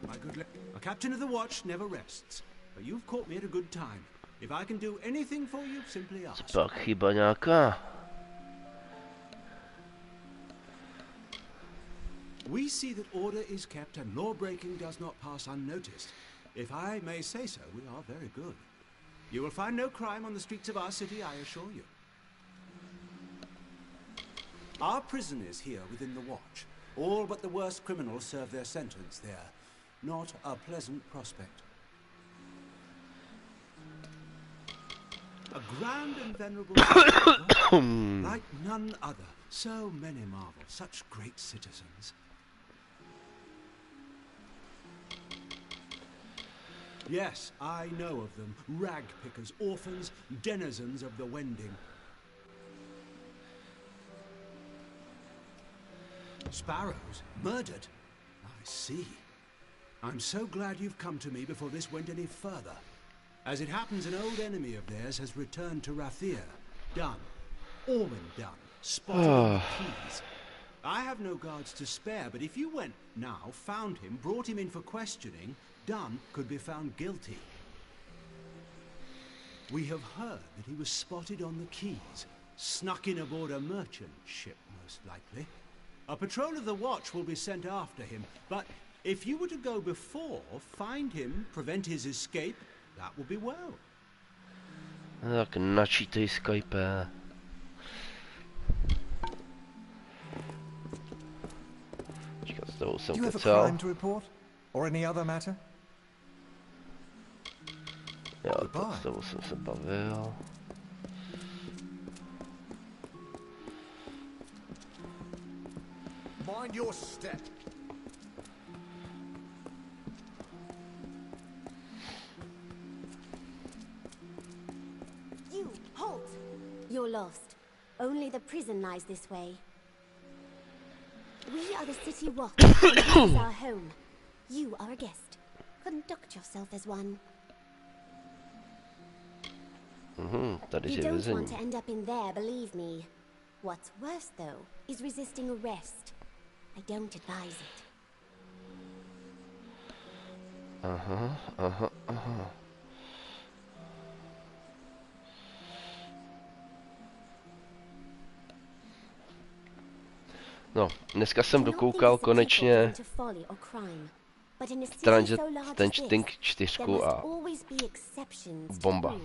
My good a captain of the watch never rests. But you've caught me at a good time. If I can do anything for you, simply ask. Pak chyba nějaká. We see that order is kept and law breaking does not pass unnoticed. If I may say so, we are very good. You will find no crime on the streets of our city, I assure you. Our prison is here within the watch. All but the worst criminals serve their sentence there. Not a pleasant prospect. A grand and venerable like none other. So many marvel, such great citizens. Yes, I know of them. Rag pickers, orphans, denizens of the Wending. Sparrows? Murdered? I see. I'm so glad you've come to me before this went any further. As it happens, an old enemy of theirs has returned to Rathir. Done. Ormond done. Spotted in the keys. I have no guards to spare, but if you went now, found him, brought him in for questioning, Dunn could be found guilty. We have heard that he was spotted on the quays, snuck in aboard a merchant ship, most likely. A patrol of the watch will be sent after him, but if you were to go before, find him, prevent his escape, that would be well. Tak načítej Skype. Čekat, s tebou jsem Do you have a kecal. crime to report? Or any other matter? Jo, tak s tebou jsem se bavil. Mind your step. You, halt! You're lost. Only the prison lies this way. We are the city watch, and this is our home. You are a guest. Conduct yourself as one. Tady You je don't vězení. want to end up in there, believe me. What's worse, though, is resisting arrest. I don't advise it. Aha. No, dneska jsem dokoukal konečně Think 4 a bomba.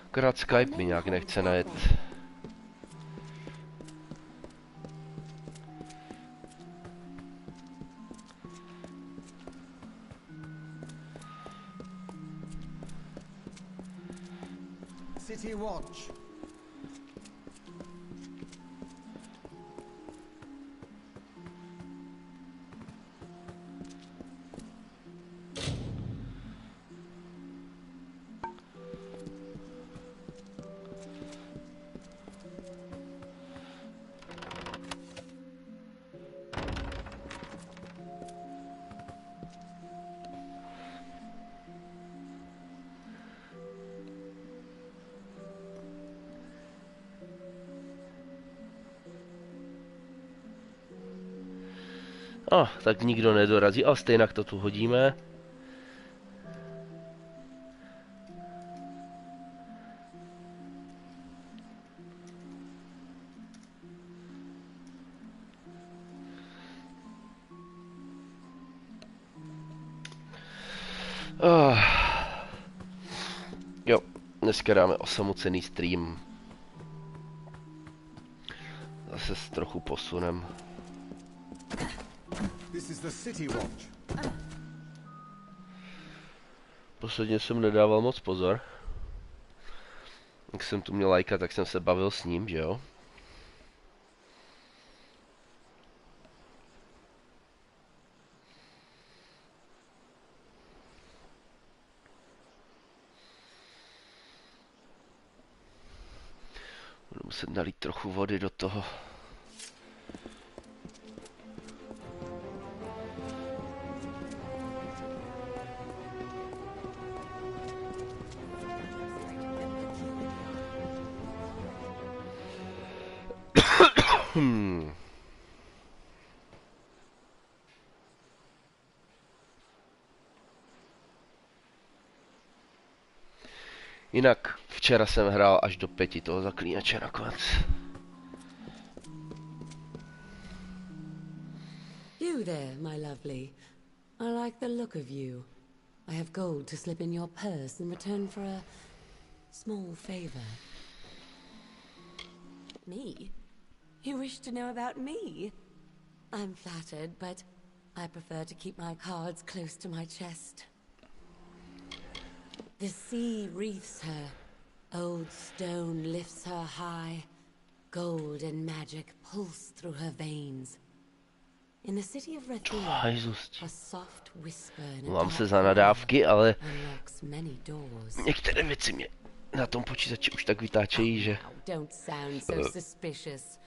Akorát Skype mi nějak nechce najet. City Watch. Tak nikdo nedorazí, ale stejně to tu hodíme. Jo, dneska dáme osamocený stream. Zase s trochu posunem. This is the City Watch. Posledně jsem nedával moc pozor. Jak jsem tu měl lajka, tak jsem se bavil s ním, že jo? Budu muset nalít trochu vody do toho. Jinak včera jsem hrál až do 5 toho zaklínače nakonec. You there, my lovely. I like the look of you. I have gold to slip in your purse in return for a small favor. Me? You wish to know about me? I'm flattered, but I prefer to keep my cards close to my chest. The sea wreathes her. Old stone lifts her high. Gold and magic pulse through her veins. In the city of Rathia, a soft whisper in a Mám se dark za nadávky, ale unlocks many doors. některé věci mě na tom počítači už tak vytáčejí, že... Now, don't sound so suspicious.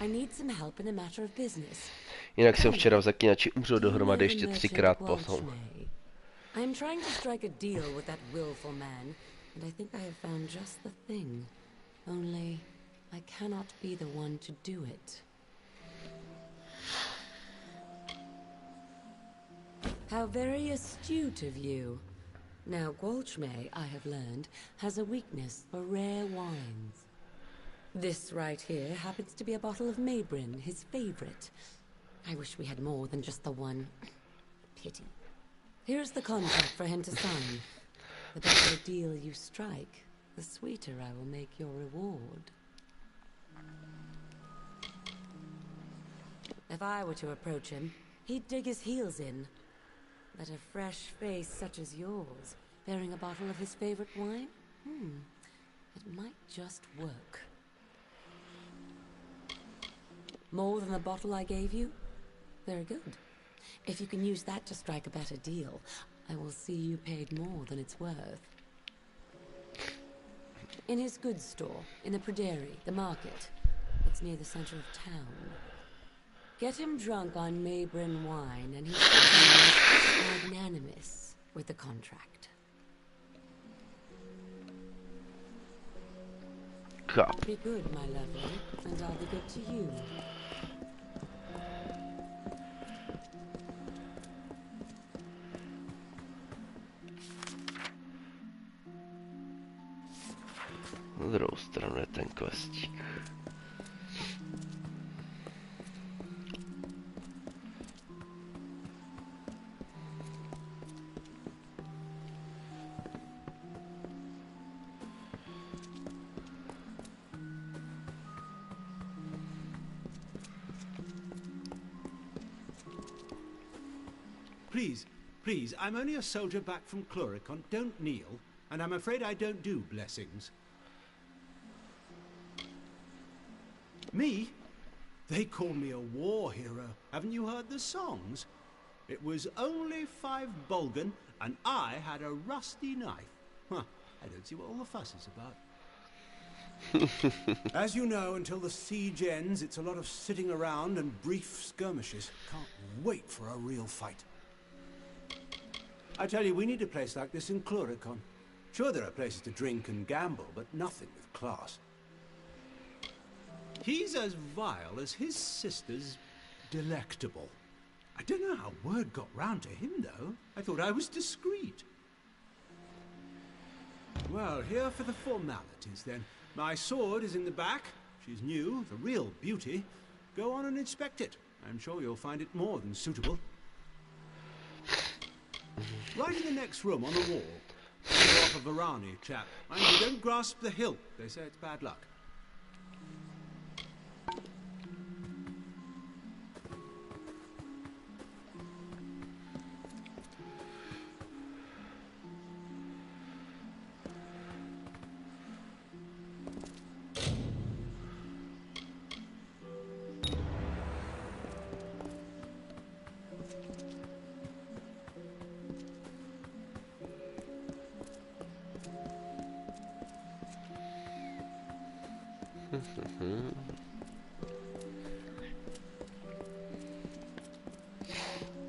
I need some help in a matter of business. Jinak jsem včera v zaklínači umřel dohromady ještě 3krát potom. I am trying to strike a deal with that willful man, and I think I have found just the thing. Only, I cannot be the one to do it. How very astute of you. Now, Gwalchmey, I have learned, has a weakness for rare wines. This right here happens to be a bottle of Maybrin, his favorite. I wish we had more than just the one. Pity. Here's the contract for him to sign. The better deal you strike, the sweeter I will make your reward. If I were to approach him, he'd dig his heels in. But a fresh face such as yours, bearing a bottle of his favorite wine? It might just work. More than the bottle I gave you? Very good. If you can use that to strike a better deal, I will see you paid more than it's worth. In his goods store, in the Prairie, the market. It's near the center of town. Get him drunk on Maybrin wine, and he's magnanimous with the contract. Kap. Be good, my lovely, and I'll be good to you. Na druhou stranu je ten questík. Please, please, I'm only a soldier back from Chloricon. Don't kneel, and I'm afraid I don't do blessings. Me? They call me a war hero. Haven't you heard the songs? It was only 5 Bolgan, and I had a rusty knife. Huh, I don't see what all the fuss is about. As you know, until the siege ends, it's a lot of sitting around and brief skirmishes. Can't wait for a real fight. I tell you, we need a place like this in Chloricon. Sure, there are places to drink and gamble, but nothing with class. He's as vile as his sister's delectable. I don't know how word got round to him, though. I thought I was discreet. Well, here for the formalities, then. My sword is in the back. She's new, the real beauty. Go on and inspect it. I'm sure you'll find it more than suitable. Right in the next room on the wall. You're off a Varani, chap. Mind you, don't grasp the hilt. They say it's bad luck.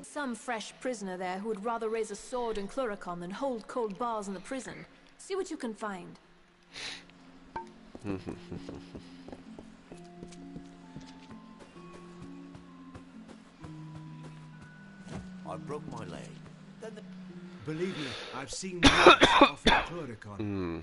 Some fresh prisoner there who would rather raise a sword in Chloricon than hold cold bars in the prison. See what you can find. I broke my leg. Then the... Believe me, I've seen worse off in Klurikon.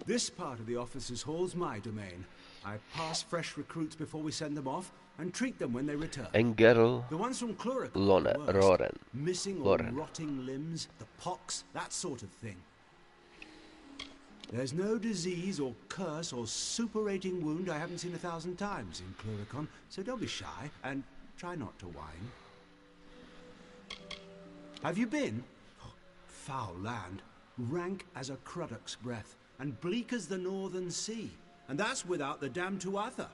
This part of the officers' hall's my domain. I pass fresh recruits before we send them off, and treat them when they return. Engel The ones from Klurikon Lone are worst. Roren. Missing or rotting limbs, the pox, that sort of thing. There's no disease or curse or super-rating wound I haven't seen 1,000 times in Klurikon, so don't be shy, and try not to whine. Have you been? Oh, foul land, rank as a Cruddock's breath, and bleak as the northern sea. And that's without the damn Tuatha.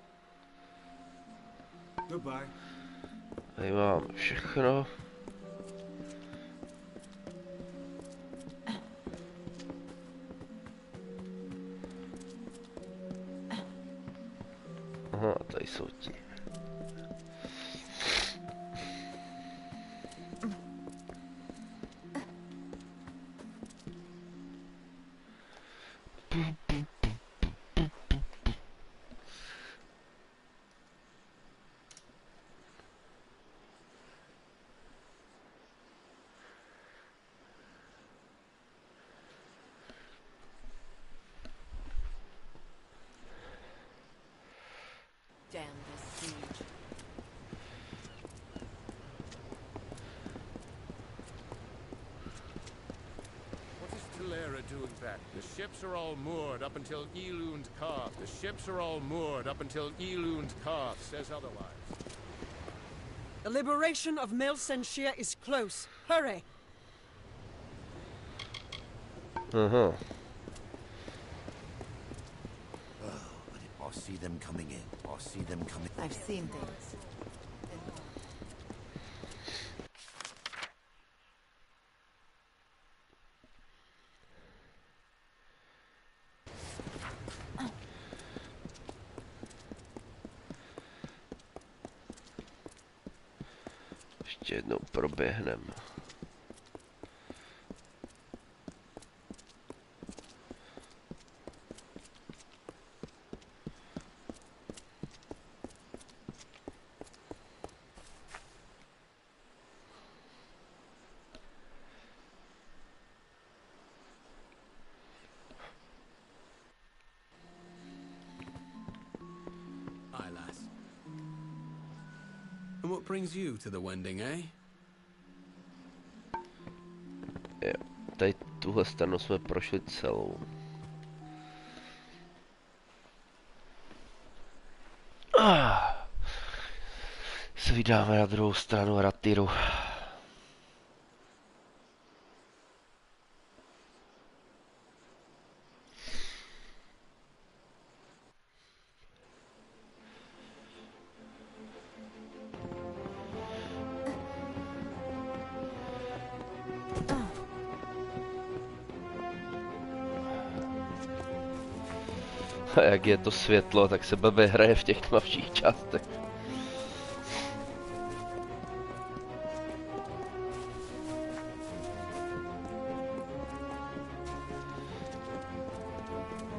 Goodbye. Tady mám všechno. Aha, tady jsou ti. Damn this siege. What is Telera doing back? The ships are all moored up until Elund Carve. The ships are all moored up until Elund Carve says otherwise. The liberation of Melsenshire is close. Hurry! Aha. I see them coming in. I see them coming. I've seen things. Ještě jednou proběhneme. And what brings you to the Wending, eh? Jo, tady tuhle stranu jsme prošli celou. Se vydáme na druhou stranu Ratiru. A jak je to světlo, tak se blbě hraje v těch tmavších částech.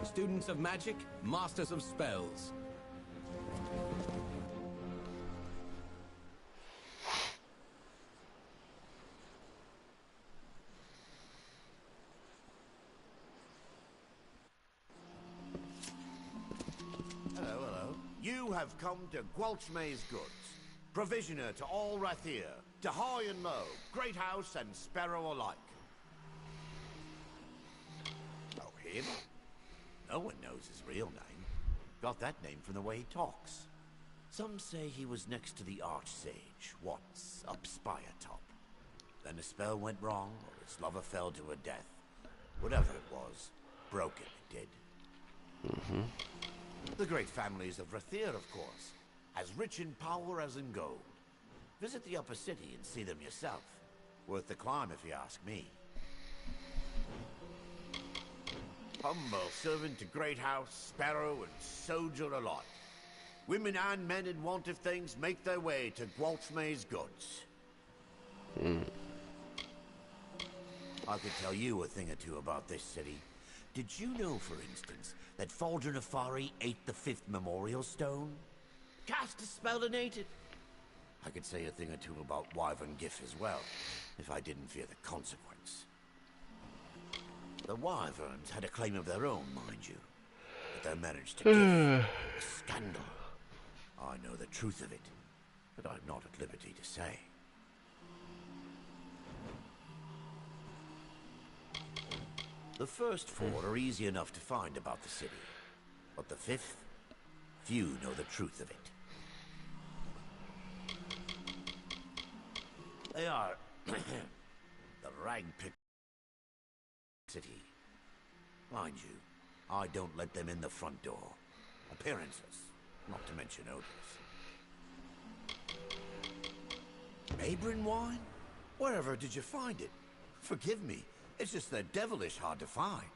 Students of magic, masters of spells. You have come to Gwalchmay's goods, provisioner to all Rathir, to high and low, great house and sparrow alike. Oh, him? No one knows his real name. Got that name from the way he talks. Some say he was next to the Archsage, once, up Spire Top. Then a spell went wrong, or his lover fell to her death. Whatever it was, broken it did. The great families of Rathir, of course, as rich in power as in gold. Visit the upper city and see them yourself. Worth the climb, if you ask me. Humble servant to great house, sparrow, and soldier alike. Women and men in want of things make their way to Gwalchmay's goods. I could tell you a thing or two about this city. Did you know, for instance, that Faldra Nefari ate the 5th memorial stone? Cast a spell and ate it. I I could say a thing or two about Wyvern Gif as well, if I didn't fear the consequence. The Wyverns had a claim of their own, mind you, but they managed to give a scandal. I know the truth of it, but I'm not at liberty to say. The first four are easy enough to find about the city, but the fifth, few know the truth of it. They are the rag-picked city. Mind you, I don't let them in the front door. Appearances, not to mention odors. Mabrin wine? Wherever did you find it? Forgive me, it's just they're devilish hard to find.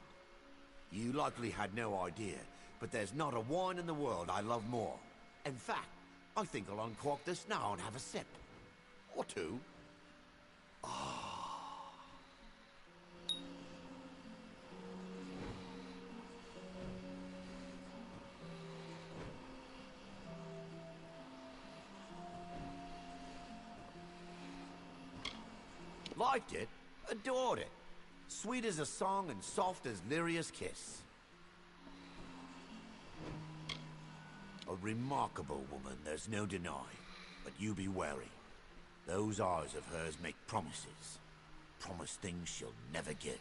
You likely had no idea, but there's not a wine in the world I love more. In fact, I think I'll uncork this now and have a sip. Or two. Liked it, adored it. Sweet as a song and soft as Lyria's kiss. A remarkable woman, there's no denying. But you be wary. Those eyes of hers make promises. Promise things she'll never give.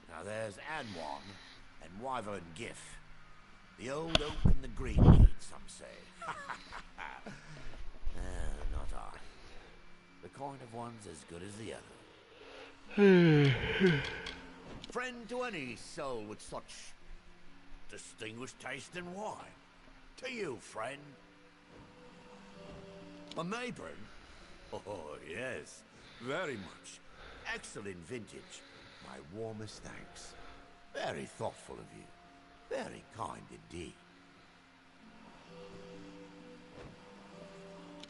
Now there's Anwan and Wyvern Gif. The old oak and the green weed, some say. Not I. The kind of one's as good as the other. Friend to any soul with such distinguished taste in wine. To you, friend. A Mabrin? Oh, yes. Very much. Excellent vintage. My warmest thanks. Very thoughtful of you. Very kind indeed.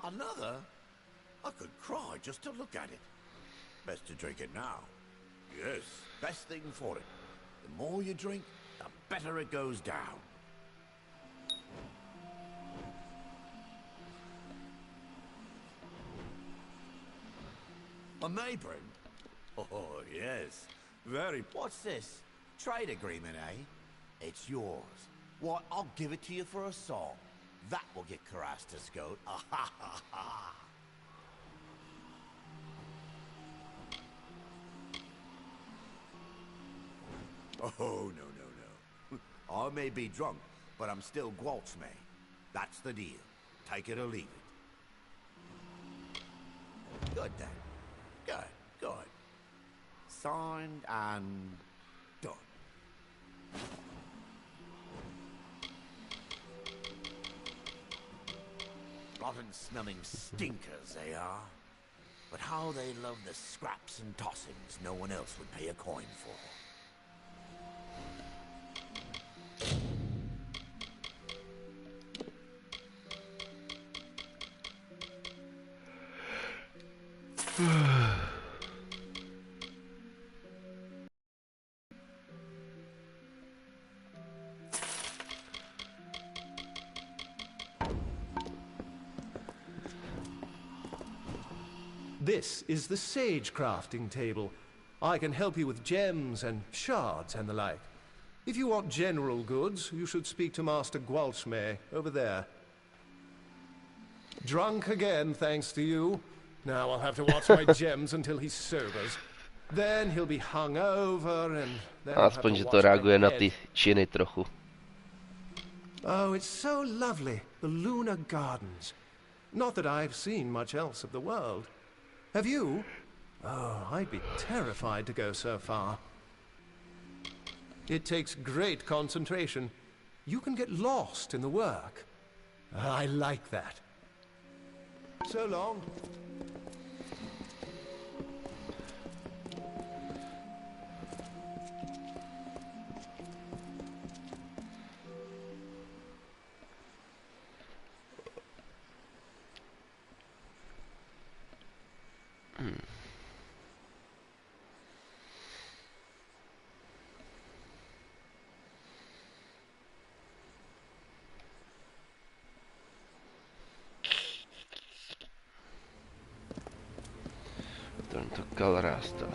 Another? I could cry just to look at it. Best to drink it now. Yes, best thing for it. The more you drink, the better it goes down. A Mabrin? Oh, yes. Very... What's this? Trade agreement, eh? It's yours. Why, I'll give it to you for a song. That will get Karas to scout. Ah ha ha ha! Oh, no. I may be drunk, but I'm still Gwalchme. That's the deal. Take it or leave it. Good then. Good. Signed and done. Rotten smelling stinkers they are. But how they love the scraps and tossings no one else would pay a coin for. This is the sage crafting table. I can help you with gems and shards and the like. If you want general goods, you should speak to Master Gwalchme over there. Drunk again, thanks to you. Now I'll have to watch my gems until he sobers. Then he'll be hung over and then I'll have Aspoň, to že to watch my reaguje na head. ty činy trochu. Oh, it's so lovely, the lunar gardens. Not that I've seen much else of the world. Have you? Oh, I'd be terrified to go so far. It takes great concentration. You can get lost in the work. I like that. So long. Tento kalrásta.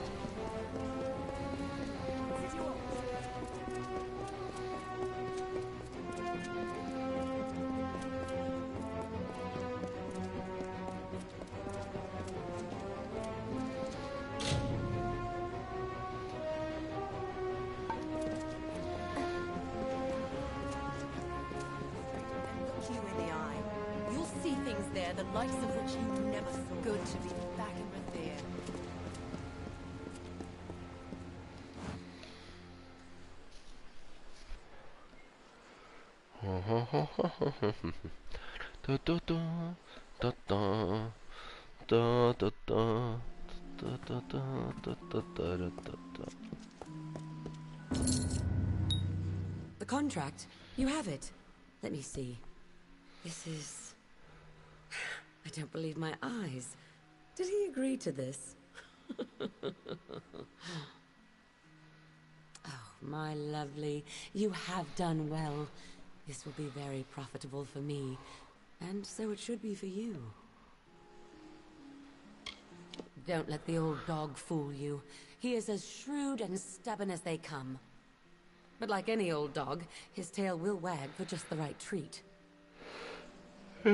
The likes of which you never saw. Good to be back in Rathir. The contract? You have it. Let me see. This is... I don't believe my eyes. Did he agree to this? Oh, my lovely. You have done well. This will be very profitable for me. And so it should be for you. Don't let the old dog fool you. He is as shrewd and stubborn as they come. But like any old dog, his tail will wag for just the right treat. So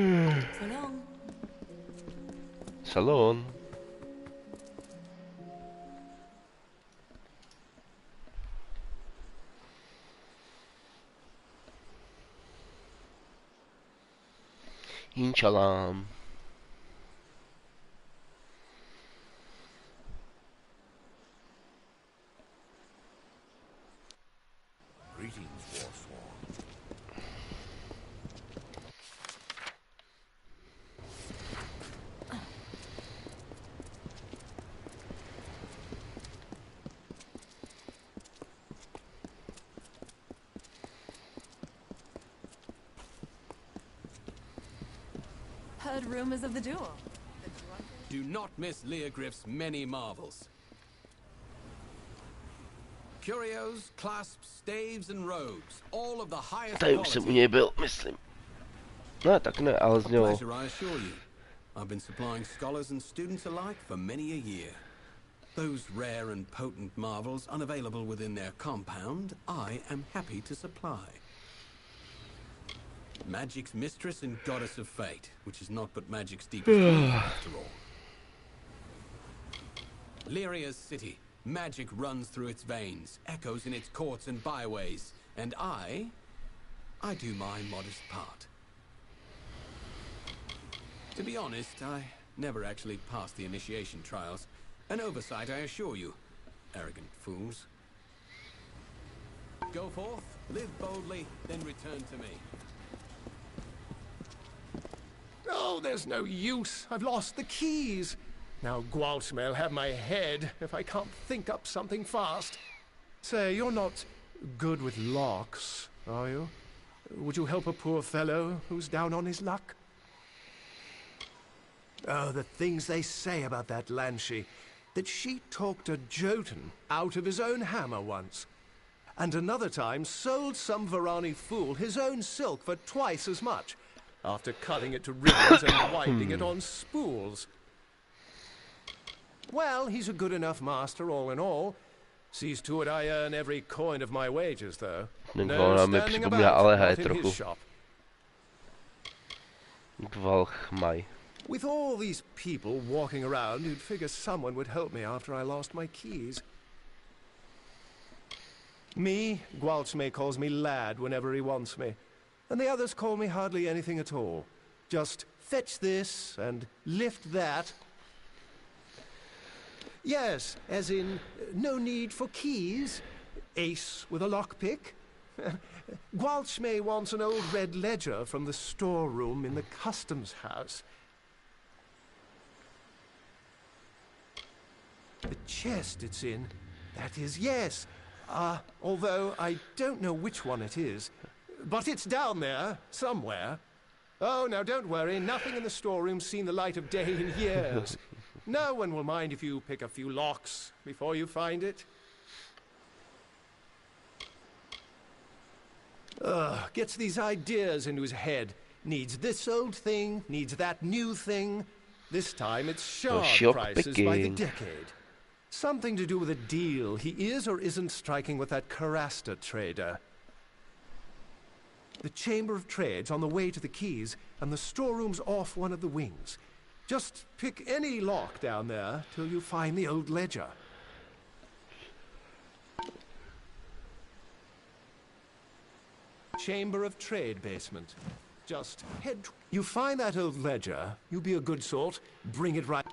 long. Salon. Inşallah. Greetings, Warsworn. Heard rumors of the duel. Do not miss Leogryph's many marvels. Curios, clasps, staves and robes, all of the highest Tady už jsem u něj byl, myslím. No, tak ne, ale z něho. Pleasure, I assure you. I've been supplying scholars and students alike for many a year. Those rare and potent marvels unavailable within their compound, I am happy to supply. Magic's mistress and goddess of fate, which is not but magic's deepest meaning, after all. Lyria's city. Magic runs through its veins, echoes in its courts and byways, and I do my modest part. To be honest, I never actually passed the initiation trials. An oversight, I assure you. Arrogant fools. Go forth, live boldly, then return to me. Oh, there's no use. I've lost the keys. Now Gwaltmay'll have my head if I can't think up something fast. Say, you're not good with locks, are you? Would you help a poor fellow who's down on his luck? Oh, the things they say about that Lanshi. That she talked a Jotun out of his own hammer once. And another time sold some Varani fool his own silk for twice as much, after cutting it to ribbons and winding it on spools. Well, he's a good enough master all in all. Sees to it I earn every coin of my wages, though. No standing about, not in his shop. With all these people walking around, you'd figure someone would help me after I lost my keys. Me, Gwaltmay calls me lad whenever he wants me. And the others call me hardly anything at all. Just fetch this and lift that. Yes, as in, no need for keys. Ace with a lockpick. Gwaltmay wants an old red ledger from the storeroom in the customs house. The chest it's in, that is, yes. Although I don't know which one it is. But it's down there, somewhere. Oh, now don't worry, nothing in the storeroom's seen the light of day in years. No one will mind if you pick a few locks before you find it. Gets these ideas into his head. Needs this old thing, needs that new thing. This time it's shard shock prices by the picking. decade. Something to do with a deal he is or isn't striking with that Karasta trader. The Chamber of Trade's on the way to the quays, and the storeroom's off one of the wings. Just pick any lock down there till you find the old ledger. Chamber of Trade basement. Just head... You find that old ledger, you be a good sort, bring it right...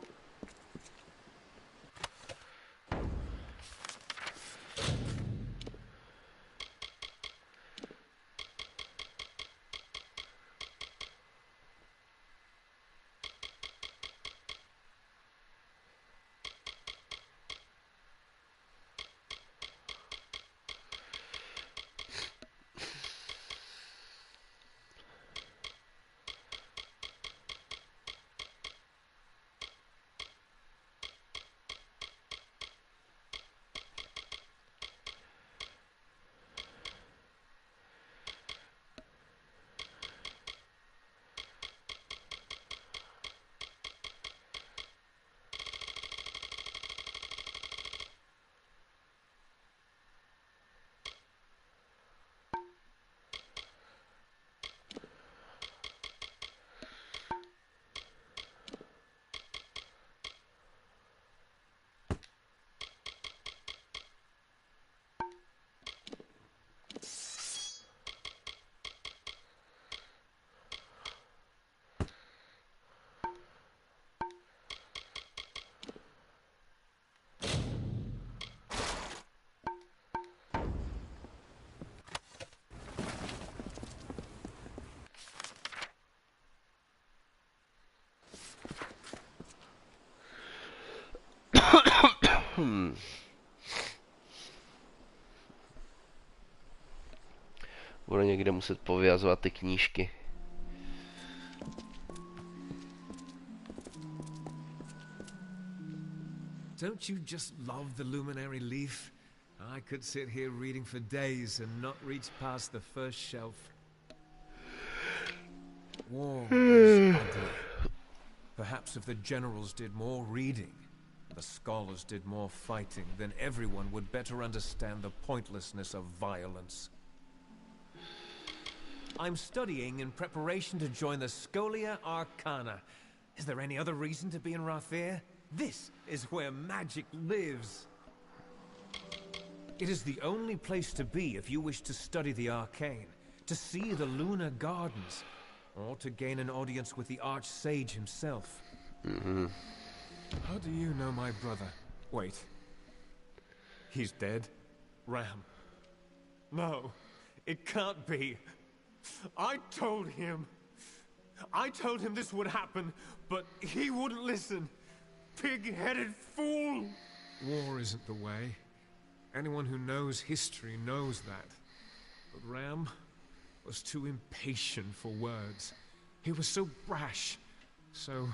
Budu někde muset povyjazovat ty knížky. Don't you just love the luminary leaf? I could sit here reading for days and not reach past the first shelf. War is ugly. Perhaps if the generals did more reading, the scholars did more fighting, then everyone would better understand the pointlessness of violence. I'm studying in preparation to join the Scholia Arcana. Is there any other reason to be in Rathir? This is where magic lives. It is the only place to be if you wish to study the arcane, to see the lunar gardens, or to gain an audience with the Archsage himself. How do you know my brother? Wait. He's dead? Ram. No, it can't be. I told him this would happen, but he wouldn't listen. Pig-headed fool! War isn't the way. Anyone who knows history knows that. But Ram was too impatient for words. He was so brash, so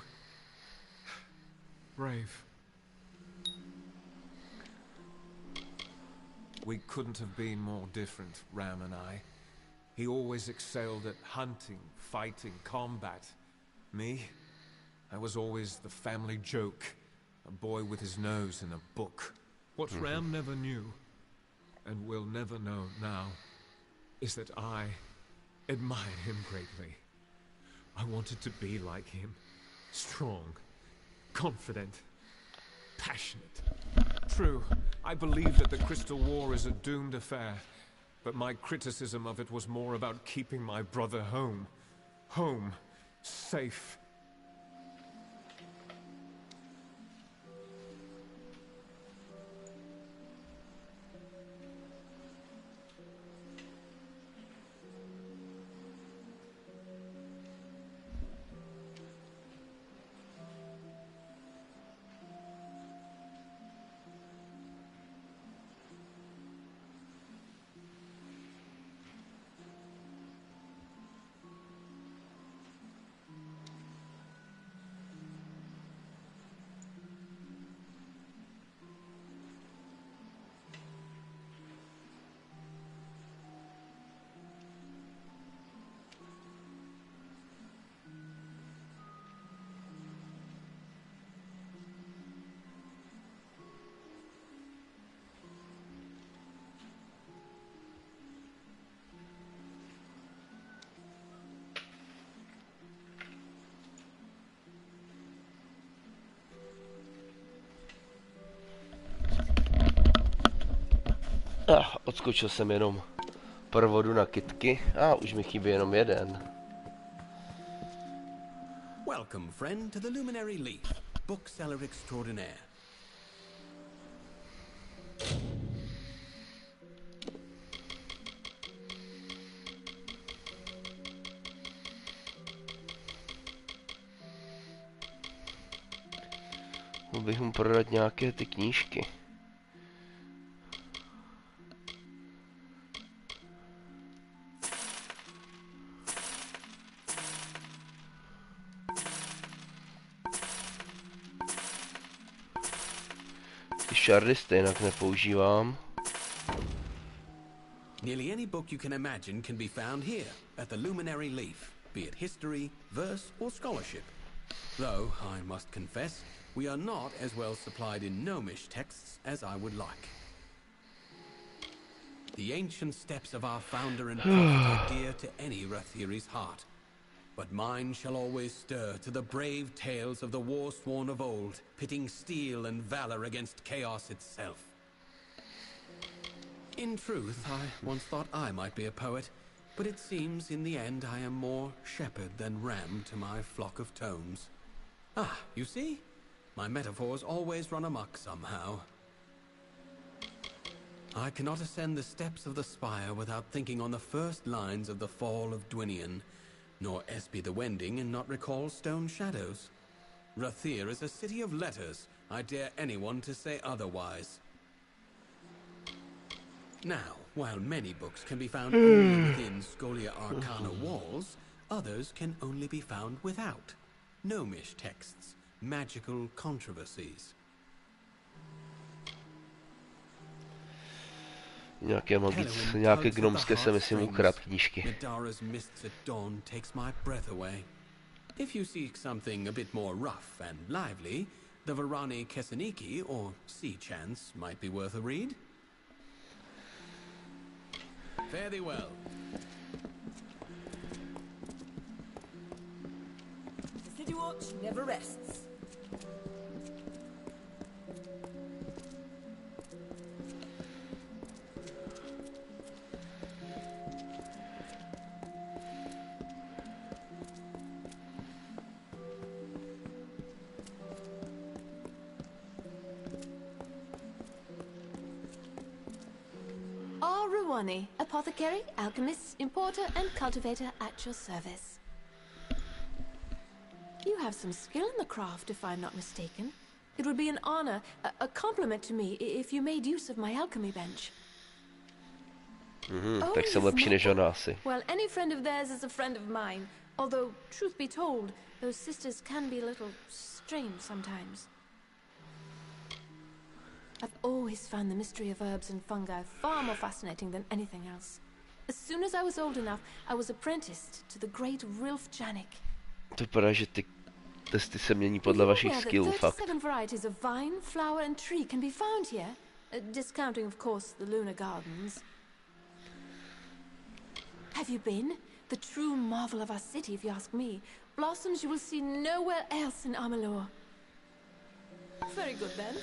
brave. We couldn't have been more different, Ram and I. He always excelled at hunting, fighting, combat. Me? I was always the family joke. A boy with his nose in a book. What Ram never knew, and will never know now, is that I admired him greatly. I wanted to be like him. Strong, confident, passionate. True, I believe that the Crystal War is a doomed affair, but my criticism of it was more about keeping my brother home. Home. Safe. Odskočil jsem jenom provodu na kytky a už mi chybí jenom jeden. Welcome, friend, to the Luminary Leaf, bookseller extraordinaire. Mohl bych mu prodat nějaké ty knížky. Ty šardy stejnak nepoužívám. Nearly any book you can imagine can be found here at the Luminary Leaf, be it history, verse, or scholarship. Though, I must confess, we are not as well supplied in gnomish texts as I would like. The ancient steps of our founder and prophet are dear to any Rathiri's heart, but mine shall always stir to the brave tales of the war-sworn of old, pitting steel and valor against chaos itself. In truth, I once thought I might be a poet, but it seems in the end I am more shepherd than ram to my flock of tomes. Ah, you see? My metaphors always run amok somehow. I cannot ascend the steps of the spire without thinking on the first lines of the Fall of Dwinian, nor espy the Wending and not recall Stone Shadows. Rathir is a city of letters. I dare anyone to say otherwise. Now, while many books can be found only within Scholia Arcana walls, others can only be found without. Gnomish texts, magical controversies. Nějaké gnomské se myslím ukrad knížky. Midara's mists at dawn takes my breath away. If you seek something a bit more rough and lively, the Varani Kesseniki or Sea Chance might be worth a read. Fare thee well. The City Watch never rests. Ruani, apothecary, alchemist, importer, and cultivator at your service. You have some skill in the craft, if I'm not mistaken. It would be an honor, a compliment to me, if you made use of my alchemy bench. Tak jsem lepší než ona asi. Well, any friend of theirs is a friend of mine. Although, truth be told, those sisters can be a little strange sometimes. I've always found the mystery of herbs and fungi far more fascinating than anything else. As soon as I was old enough, I was apprenticed to the great Rilf Janik. To vypadá, že ty testy se mění podle vašich skillů, fakt. 37 varieties of vine, flower and tree can be found here, discounting of course the lunar gardens. Have you been? The true marvel of our city, if you ask me. Blossoms you will see nowhere else in Amalur. Very good then.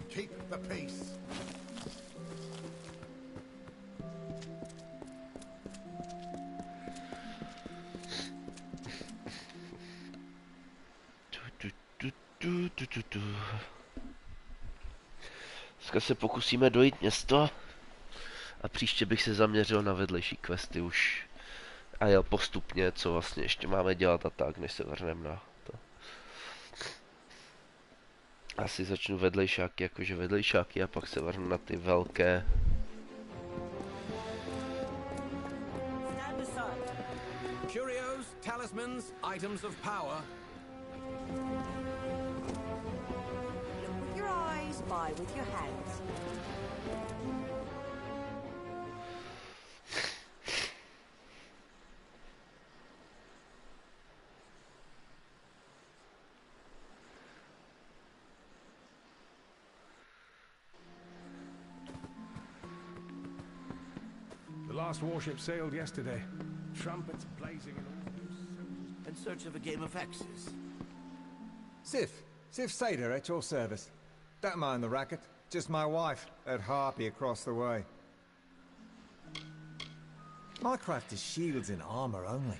Keep the peace. Dneska se pokusíme dojít město a příště bych se zaměřil na vedlejší questy už a jel postupně, co vlastně ještě máme dělat a tak, než se vrhneme na to. Asi začnu vedlejšáky, jakože vedlejšáky a pak se vrhnu na ty velké. Curios, talismans, items of power. Look with your eyes, buy with your hands. The last warship sailed yesterday. Trumpets blazing and all. In search of a game of axes. Sif Sader at your service. Don't mind the racket. Just my wife, at Harpy across the way. My craft is shields and armor only.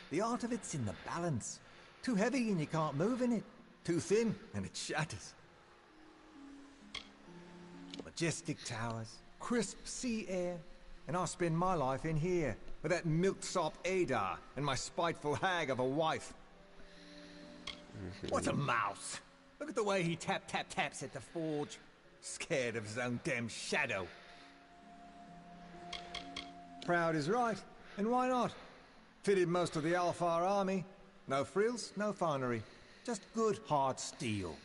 The art of it's in the balance. Too heavy and you can't move in it. Too thin and it shatters. Majestic towers, crisp sea air, and I spend my life in here with that milksop Adar and my spiteful hag of a wife. What a mouse! Look at the way he taps at the forge. Scared of his own damn shadow. Proud is right, and why not? Fitted most of the Alfar army. No frills, no finery. Just good hard steel.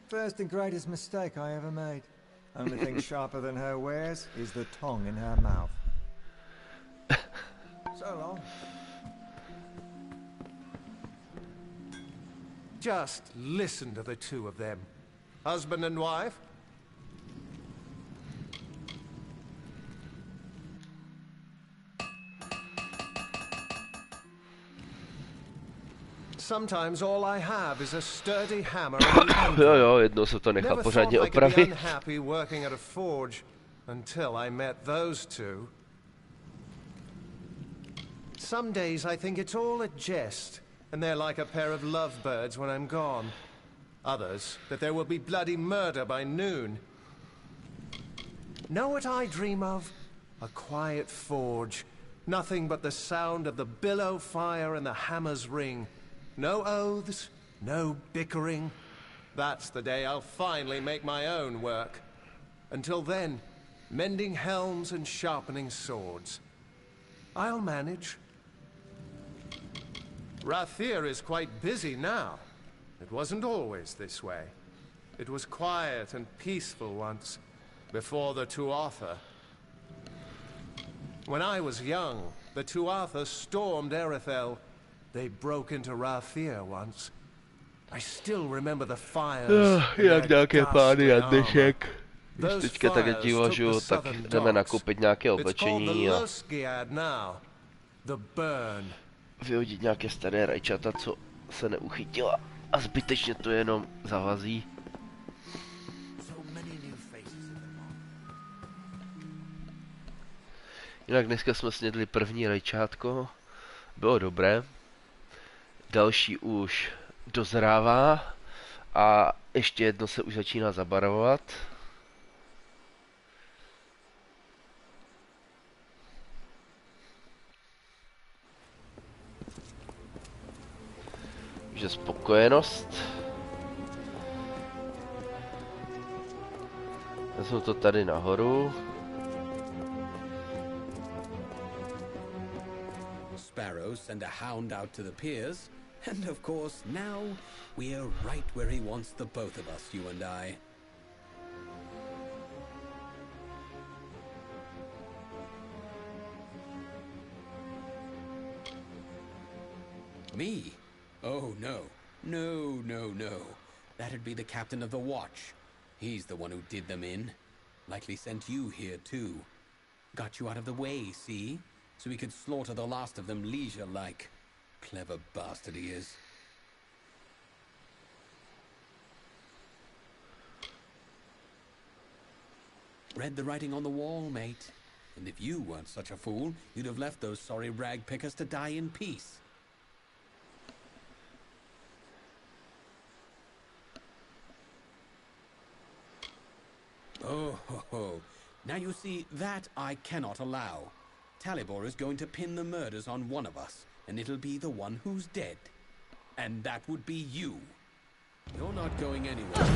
First and greatest mistake I ever made. Only thing sharper than her wares is the tongue in her mouth. So long. Just listen to the two of them. Husband and wife. Sometimes all I have is a sturdy hammer and an anvil. Jo, jednou jsem to nechal pořádně opravit. Never thought I could be unhappy working at a forge until I met those two. Some days I think it's all a jest, and they're like a pair of lovebirds when I'm gone. Others, that there will be bloody murder by noon. Know what I dream of? A quiet forge. Nothing but the sound of the billow fire and the hammer's ring. No oaths, no bickering. That's the day I'll finally make my own work. Until then, mending helms and sharpening swords. I'll manage. Rathir is quite busy now. It wasn't always this way. It was quiet and peaceful once, before the Tuatha. When I was young, the Tuatha stormed Erethel. They broke into Rathir once. I still remember the fires. Jak nějaké pány a dnešek. Když Those teďka tak fires divažu, took the tak southern jdeme docks. nakoupit nějaké It's called the oblečení a Loskiad now. The burn. vyhodit nějaké staré rajčata, co se neuchytila a zbytečně to jenom zavazí. Jinak dneska jsme snědli první rajčátko, bylo dobré, další už dozrává a ještě jedno se už začíná zabarvovat. Takže spokojenost. Vezmu to tady nahoru. Sparrow send a hound out to the piers, and of course now we're right where he wants the both of us, you and I. Me? Oh, no. No. That'd be the captain of the watch. He's the one who did them in. Likely sent you here, too. Got you out of the way, see? So we could slaughter the last of them leisure-like. Clever bastard he is. Read the writing on the wall, mate. And if you weren't such a fool, you'd have left those sorry rag pickers to die in peace. Oh, ho, ho. Now you see, that I cannot allow. Talibor is going to pin the murders on one of us, and it'll be the one who's dead. And that would be you. You're not going anywhere.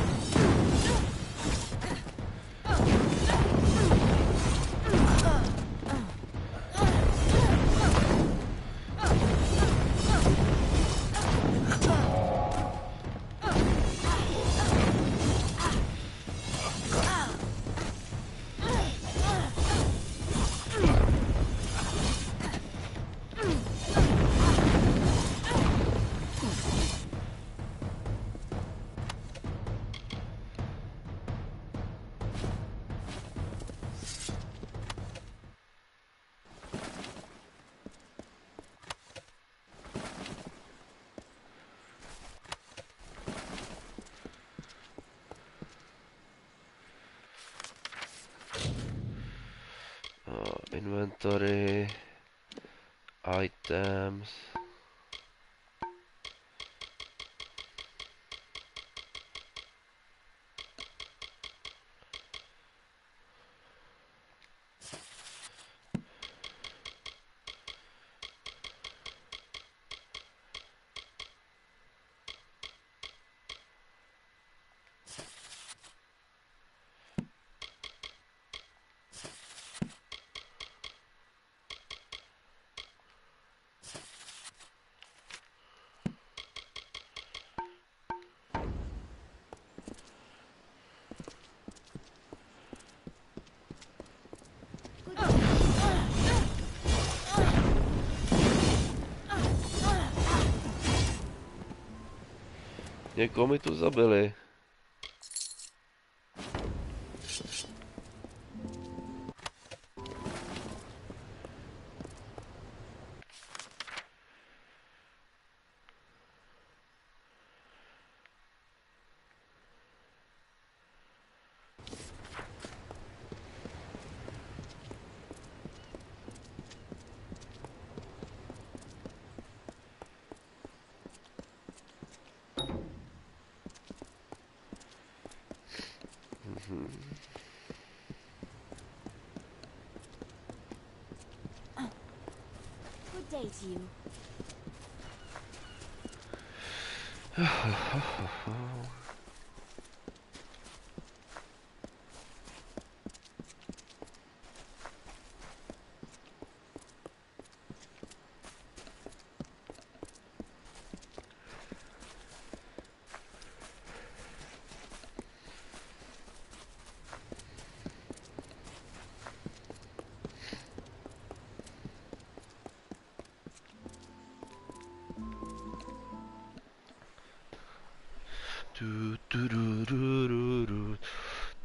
Inventory, items. Někoho mi tu zabili. Good day to you.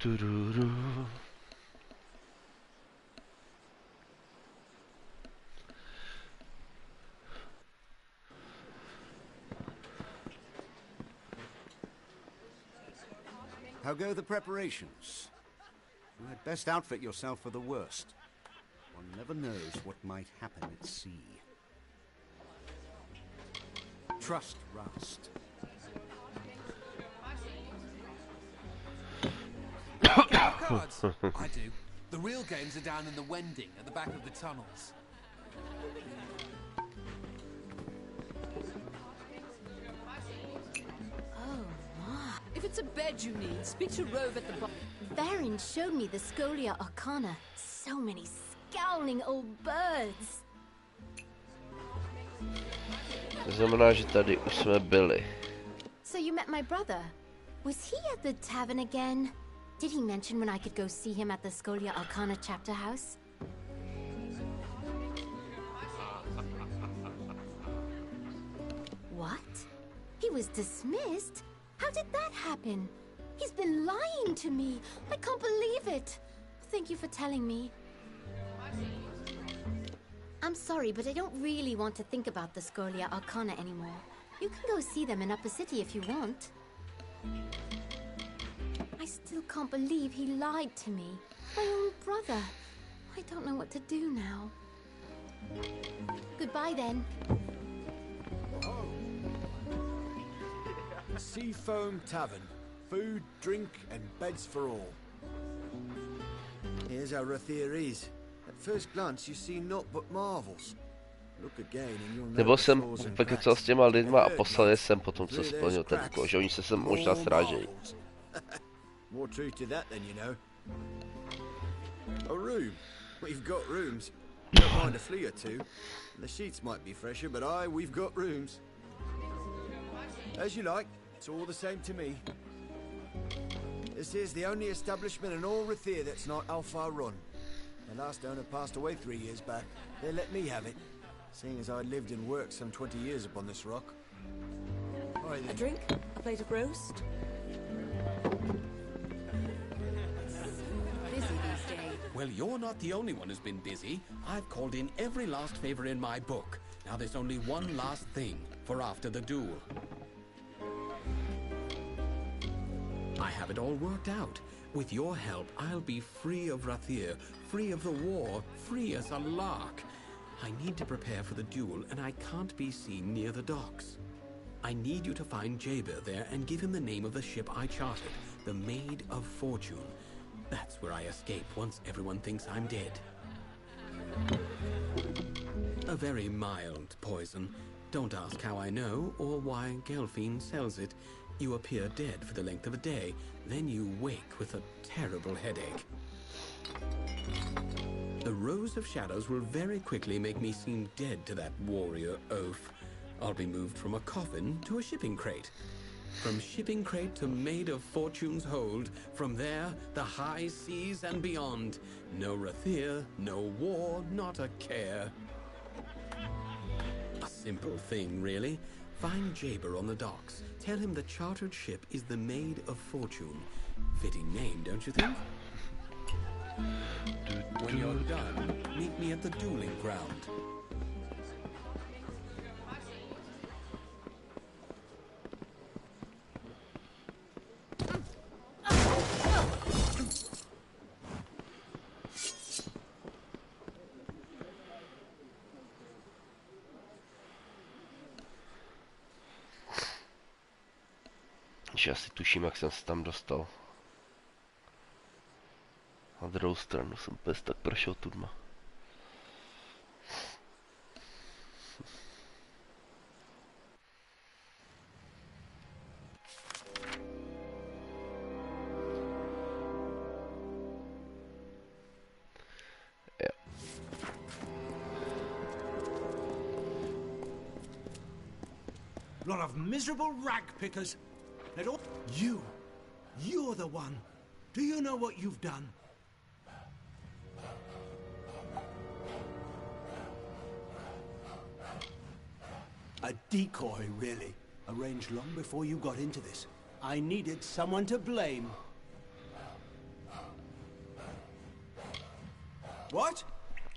Tururu. How go the preparations? You had best outfit yourself for the worst. One never knows what might happen at sea. Trust Rust. Cards? I do. The real games are down in the Wending at the back of the tunnels. Oh, my. If it's a bed you need, speak to Rove at the bar. Baron showed me the Scholia Arcana. So many scowling old birds. To znamená, že tady už jsme byli. So you met my brother. Was he at the tavern again? Did he mention when I could go see him at the Scholia Arcana chapter house? What? He was dismissed? How did that happen? He's been lying to me. I can't believe it. Thank you for telling me. I'm sorry, but I don't really want to think about the Scholia Arcana anymore. You can go see them in Upper City if you want. I still can't believe he lied to me. My own brother. I don't know what to do now. Goodbye then. Seafoam Tavern. Food, drink, and beds for all. Here's how Rathir is. At first glance, you see naught but marvels. Look again and you'll know Nebo the jsem flaws and vykecal s cracks. těma lidma a poslal je sem potom, co splnil ten úkol, že oni se sem možná srážejí. More truth to that than you know. A room. We've got rooms. Don't mind a flea or two. The sheets might be fresher, but we've got rooms. As you like. It's all the same to me. This is the only establishment in all Rathir that's not Alpha run. The last owner passed away 3 years back. They let me have it, seeing as I lived and worked some 20 years upon this rock. A drink? A plate of roast? Busy these days. Well, you're not the only one who's been busy. I've called in every last favor in my book. Now there's only one last thing for after the duel. I have it all worked out. With your help, I'll be free of Rathir, free of the war, free as a lark. I need to prepare for the duel, and I can't be seen near the docks. I need you to find Jaber there and give him the name of the ship I chartered, the Maid of Fortune. That's where I escape once everyone thinks I'm dead. A very mild poison. Don't ask how I know or why Gelfine sells it. You appear dead for the length of a day, then you wake with a terrible headache. The Rose of Shadows will very quickly make me seem dead to that warrior oaf. I'll be moved from a coffin to a shipping crate. From shipping crate to Maid of Fortune's hold. From there, the high seas and beyond. No Rathir, no war, not a care. A simple thing, really. Find Jaber on the docks. Tell him the chartered ship is the Maid of Fortune. Fitting name, don't you think? When you're done, meet me at the dueling ground. Já si tuším, jak jsem se tam dostal. Na druhou stranu jsem pes tak prošel tudma. Lot of miserable rag pickers. They'd all... You're the one. Do you know what you've done? A decoy, really. Arranged long before you got into this. I needed someone to blame. What?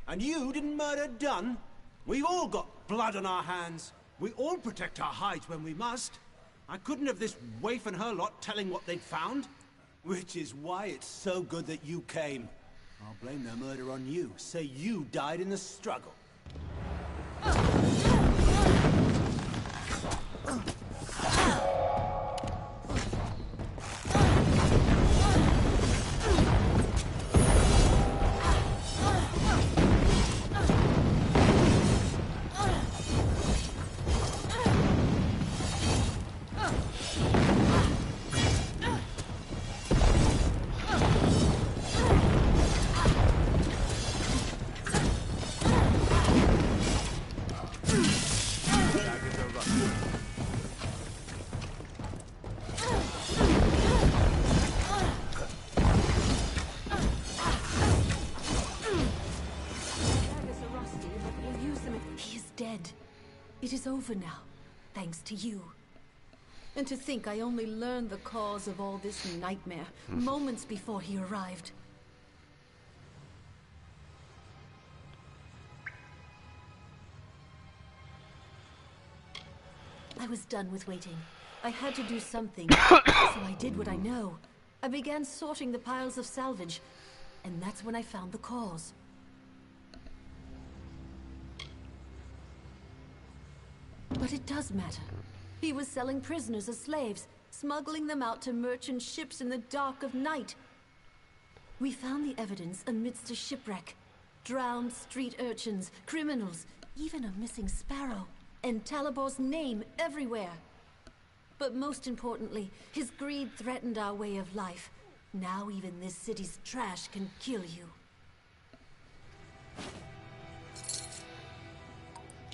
And you didn't murder Dunn? We've all got blood on our hands. We all protect our hides when we must. I couldn't have this waif and her lot telling what they'd found. Which is why it's so good that you came. I'll blame their murder on you. Say you died in the struggle. It is over now, thanks to you. And to think I only learned the cause of all this nightmare moments before he arrived. I was done with waiting. I had to do something, so I did what I know. I began sorting the piles of salvage, and that's when I found the cause. But it does matter. He was selling prisoners as slaves, smuggling them out to merchant ships in the dark of night. We found the evidence amidst a shipwreck. Drowned street urchins, criminals, even a missing sparrow, and Talibor's name everywhere. But most importantly, his greed threatened our way of life. Now even this city's trash can kill you.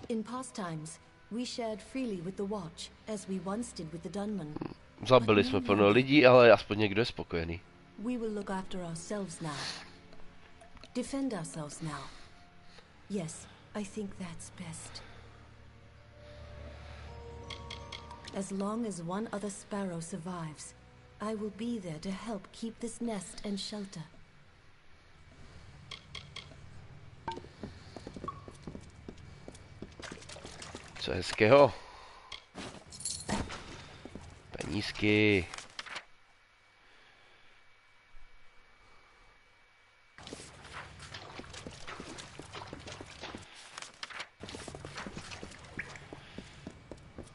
In past times, we shared freely with the Watch, as we once did with the Dunman. Zabili jsme plno lidí, ale aspoň někdo je spokojený. We will look after ourselves now. Defend ourselves now. Yes, I think that's best. As long as one other sparrow survives, I will be there to help keep this nest and shelter. Co hezkého? Penízky.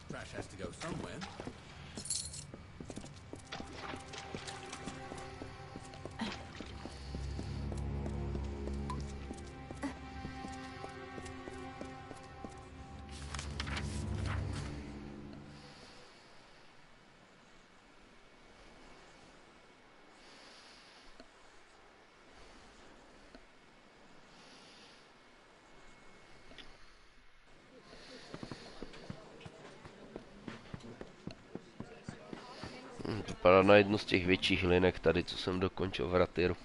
Trash has to go somewhere. Vypadá na jednu z těch větších linek tady, co jsem dokončil v Rathiru.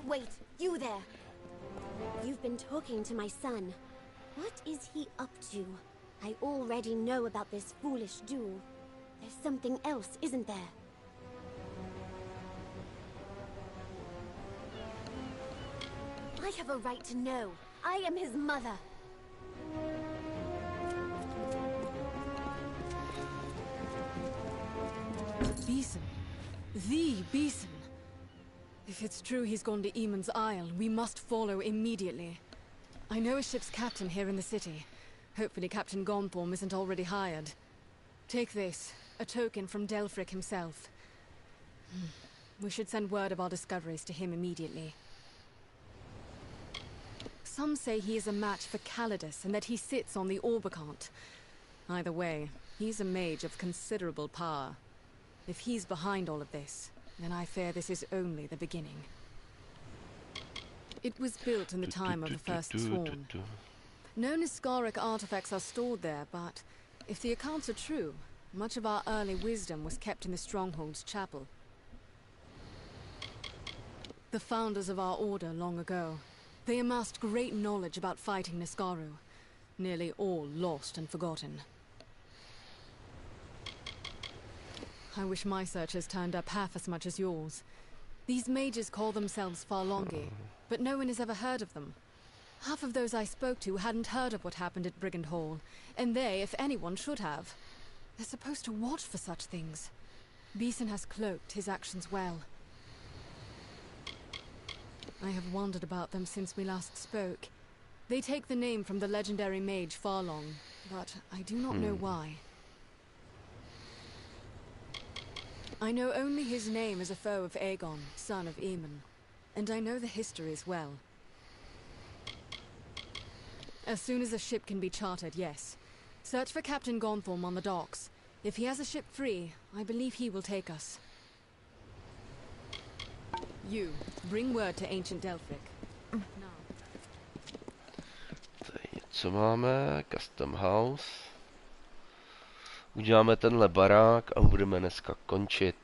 Wait, you there! You've been talking to my son. What is he up to? I already know about this foolish duel. There's something else, isn't there? I have a right to know. I am his mother. Beeson. The Beeson. If it's true he's gone to Eamon's Isle, we must follow immediately. I know a ship's captain here in the city. Hopefully Captain Gonthorm isn't already hired. Take this, a token from Delfric himself. We should send word of our discoveries to him immediately. Some say he is a match for Calidus and that he sits on the Orbicant. Either way, he's a mage of considerable power. If he's behind all of this, then I fear this is only the beginning. It was built in the time of the First Sworn. No Niscaric artifacts are stored there, but if the accounts are true, Much of our early wisdom was kept in the Stronghold's chapel. The founders of our order long ago, they amassed great knowledge about fighting Niskaru, nearly all lost and forgotten. I wish my searchers turned up half as much as yours. These mages call themselves Farlongi, but no one has ever heard of them. Half of those I spoke to hadn't heard of what happened at Brigand Hall, and they, if anyone, should have. They're supposed to watch for such things. Beeson has cloaked his actions well. I have wondered about them since we last spoke. They take the name from the legendary mage Farlong, but I do not know why. I know only his name as a foe of Aegon, son of Aemon, and I know the histories well. As soon as a ship can be chartered, yes. Search for Captain Gonthorm on the docks. If he has a ship free, I believe he will take us. You, bring word to Ancient Delphic. Tady co máme? Custom house. Uděláme tenhle barák a budeme dneska končit.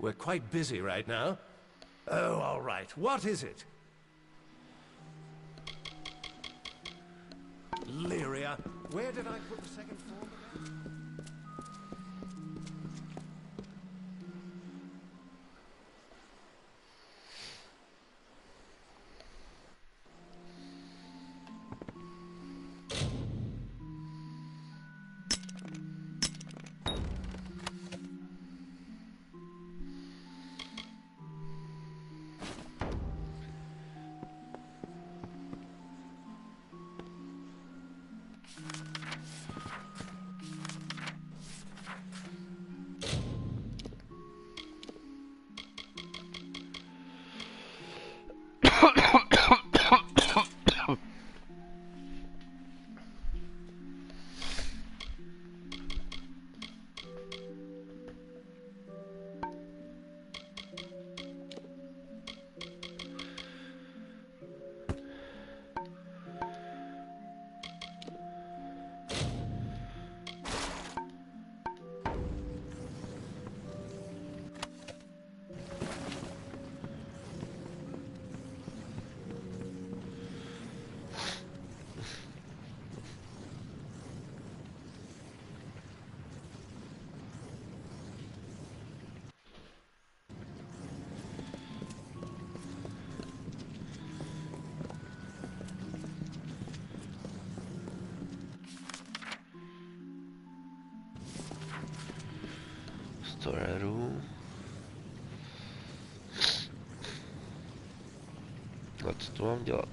We're quite busy right now. Oh, all right. What is it? Lyria. Where did I put the second form again? Toreru. A co tu mám dělat?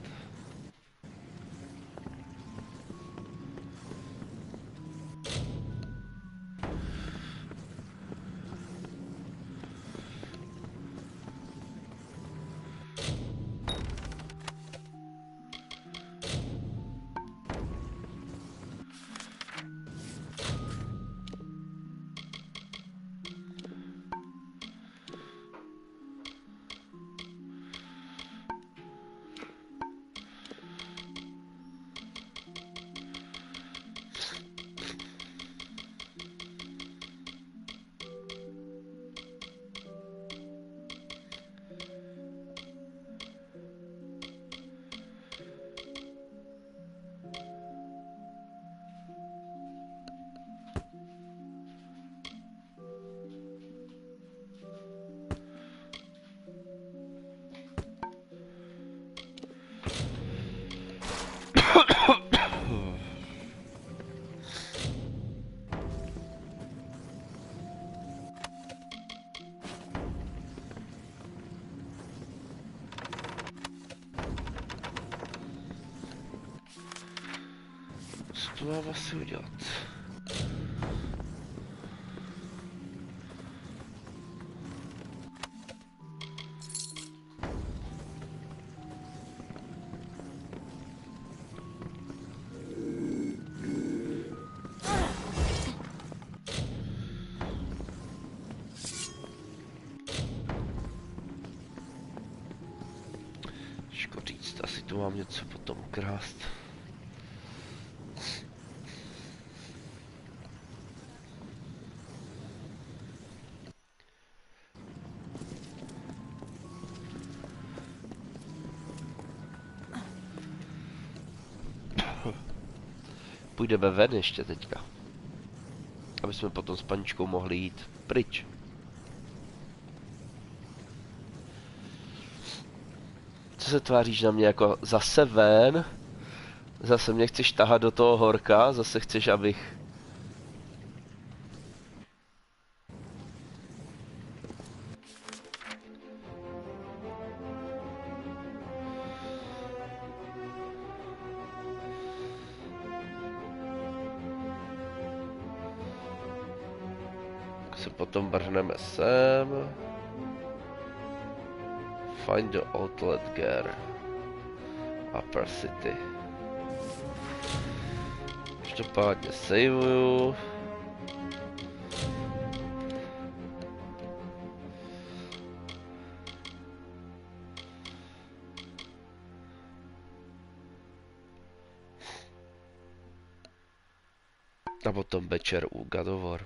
Co mám asi udělat? Těžko říct, asi tu mám něco potom ukrást. Půjdeme ven ještě teďka. Aby jsme potom s paničkou mohli jít pryč. Co se tváříš na mě jako zase ven? Zase mě chceš tahat do toho horka? Zase chceš, abych... Se potom vrhneme sem. Find the outlet gear. Upper City. Každopádně saveuju. A potom večer u God of War.